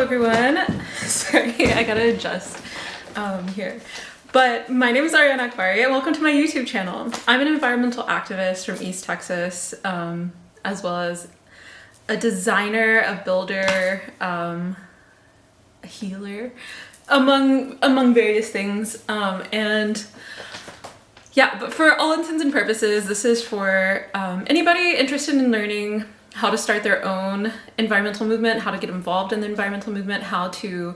everyone. Sorry, I gotta adjust here. But my name is Ariana Akbari and welcome to my YouTube channel. I'm an environmental activist from East Texas, as well as a designer, a builder, a healer, among various things. And yeah, but for all intents and purposes, this is for anybody interested in learning how to start their own environmental movement, how to get involved in the environmental movement, how to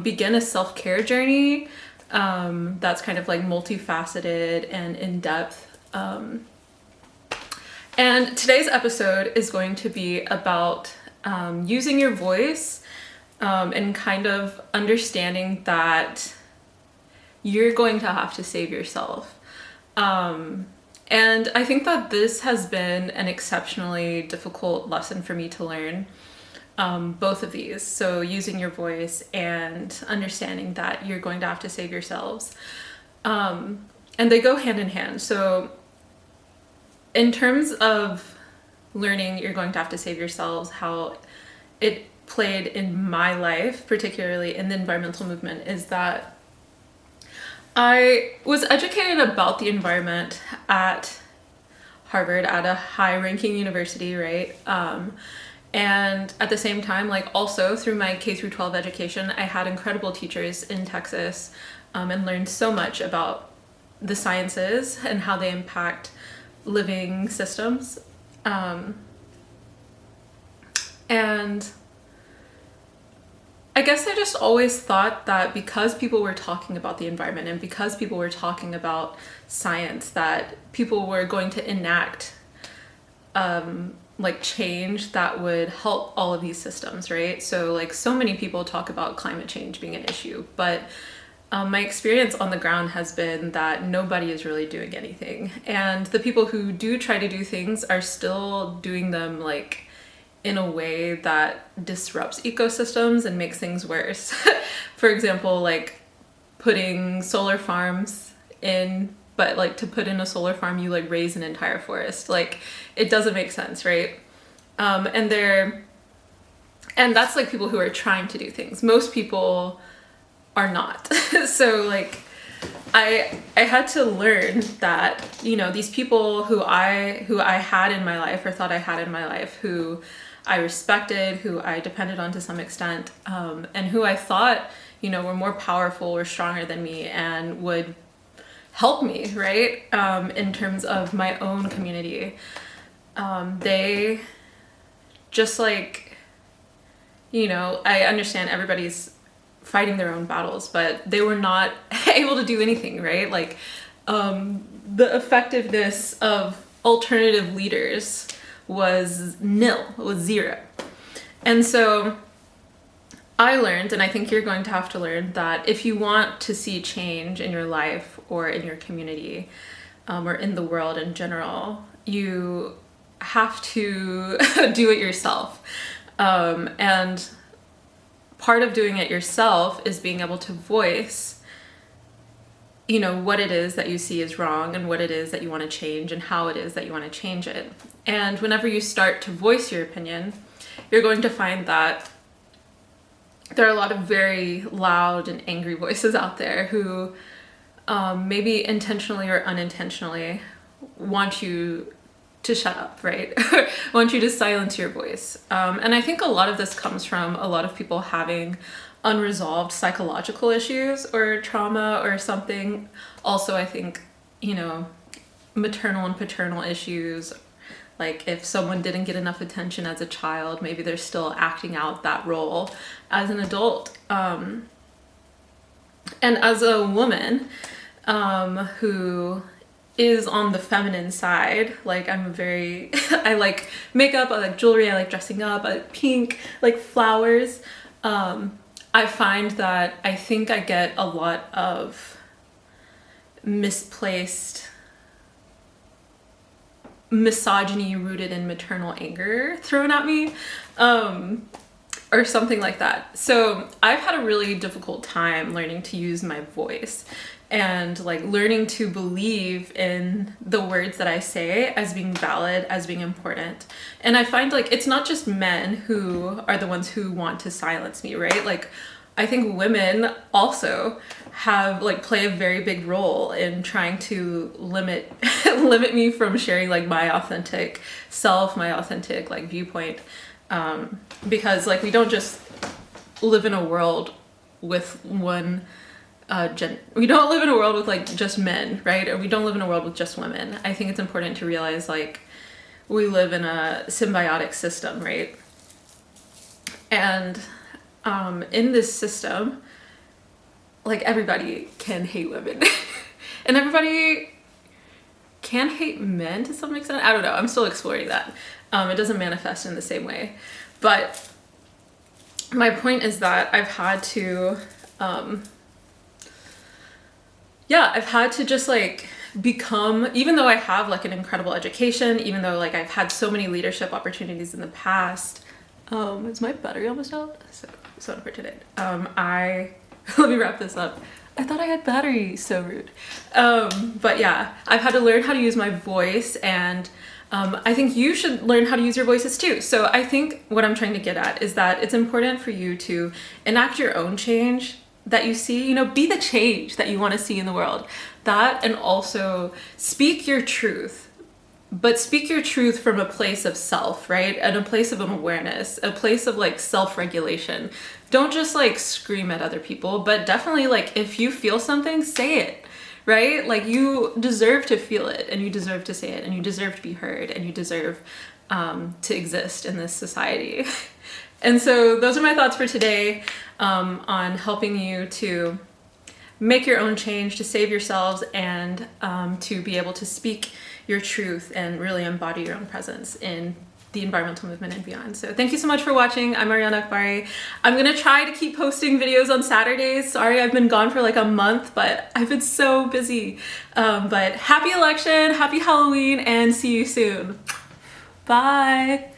begin a self-care journey that's kind of like multifaceted and in-depth. And today's episode is going to be about using your voice and kind of understanding that you're going to have to save yourself. And I think that this has been an exceptionally difficult lesson for me to learn, both of these. So using your voice and understanding that you're going to have to save yourselves. And they go hand in hand. So in terms of learning you're going to have to save yourselves, how it played in my life, particularly in the environmental movement, is that I was educated about the environment at Harvard, at a high-ranking university, right? And at the same time, like also through my K through 12 education, I had incredible teachers in Texas and learned so much about the sciences and how they impact living systems. And I guess I just always thought that because people were talking about the environment and because people were talking about science, that people were going to enact like change that would help all of these systems, right? So like so many people talk about climate change being an issue, but my experience on the ground has been that nobody is really doing anything. And the people who do try to do things are still doing them like in a way that disrupts ecosystems and makes things worse. For example, like putting solar farms in, but like to put in a solar farm, you like raise an entire forest. Like it doesn't make sense, right? And that's like people who are trying to do things. Most people are not. So like I had to learn that, you know, these people who I had in my life or thought I had in my life, who I respected, who I depended on to some extent, and who I thought, you know, were more powerful or stronger than me and would help me, right? In terms of my own community. They just like, you know, I understand everybody's fighting their own battles, but they were not able to do anything, right? Like the effectiveness of alternative leaders was nil, was zero. And so I learned, and I think you're going to have to learn, that if you want to see change in your life or in your community or in the world in general, you have to do it yourself. And part of doing it yourself is being able to voice, you know, what it is that you see is wrong and what it is that you want to change and how it is that you want to change it. And whenever you start to voice your opinion, you're going to find that there are a lot of very loud and angry voices out there who maybe intentionally or unintentionally want you to shut up, right? Want you to silence your voice. And I think a lot of this comes from a lot of people having unresolved psychological issues or trauma or something. Also, I think, you know, maternal and paternal issues. Like if someone didn't get enough attention as a child, maybe they're still acting out that role as an adult. And as a woman who is on the feminine side, like I like makeup, I like jewelry, I like dressing up, I like pink, like flowers. I find that I think I get a lot of misplaced misogyny rooted in maternal anger thrown at me, or something like that. So I've had a really difficult time learning to use my voice and like learning to believe in the words that I say as being valid, as being important. And I find like it's not just men who are the ones who want to silence me, right? Like I think women also have like play a very big role in trying to limit limit me from sharing like my authentic self, my authentic like viewpoint, because like we don't just live in a world with one we don't live in a world with like just men, right? Or we don't live in a world with just women. I think it's important to realize like we live in a symbiotic system, right? And in this system, like everybody can hate women and everybody can hate men to some extent. I don't know. I'm still exploring that. It doesn't manifest in the same way. But my point is that I've had to, I've had to just like become, even though I have like an incredible education, even though like I've had so many leadership opportunities in the past. Is my battery almost out? So for today. Let me wrap this up. I thought I had battery, so rude. But yeah, I've had to learn how to use my voice, and I think you should learn how to use your voices too. So I think what I'm trying to get at is that it's important for you to enact your own change that you see, you know, be the change that you want to see in the world. That, and also speak your truth. But speak your truth from a place of self, right? And a place of awareness, a place of like self-regulation. Don't just like scream at other people, but definitely like if you feel something, say it, right? Like you deserve to feel it, and you deserve to say it, and you deserve to be heard, and you deserve to exist in this society. And so those are my thoughts for today, on helping you to make your own change, to save yourselves, and to be able to speak your truth and really embody your own presence in the environmental movement and beyond. So thank you so much for watching. I'm Ariana Akbari. I'm gonna try to keep posting videos on Saturdays. Sorry, I've been gone for like a month, but I've been so busy. But happy election, happy Halloween, and see you soon. Bye.